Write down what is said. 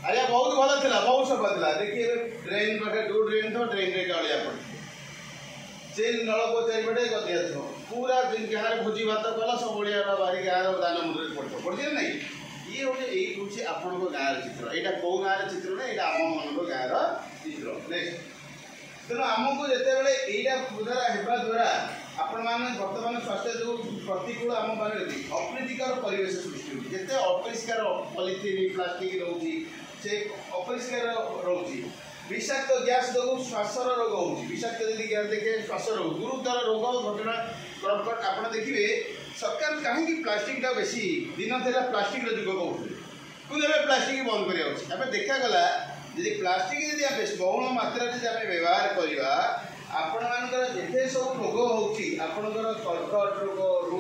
आज्ञा बहुत भल था बहुत सफा था देखिए ड्रेन पाखे जो ड्रेन थो ड्रेन रे गाड़िया पड़े से नलकूप चारिपटे गदिया थो पूरा गाँव भोजी भात कल सब बड़िया बाहरी गाँव दान मुंडे पड़ो पड़े ना ये हूँ ये आपण गाँव चित्र यहाँ कौ गाँव चित्र ना यहाँ आम मन गाँव चित्र नेक्स्ट तेणु आमको जिते यहाँ द्वारा होगा द्वारा आपण मैंने बर्तमान स्वास्थ्य जो प्रतिकूल आम पाखे अप्रीतिकर परिवेश सृष्टि होती जिते अपरिष्कार पॉलिथिन प्लास्टिक रोचे से अपरिष्कार रोचे विषाक्त गैस जो श्वासर रोग हो विषाक्त यदि गैस देखे श्वास रोग गुरुतर रोग घटना कर्कट आप देखिए सरकार कहीं प्लास्टिक बेसी दिन थे प्लास्टिक जुग कहते प्लास्टिक बंद करा देखागला जी प्लास्टिक जब बहुल मात्रा व्यवहार करवा आपण मान जिते सब रोग होकर कर्कट रोग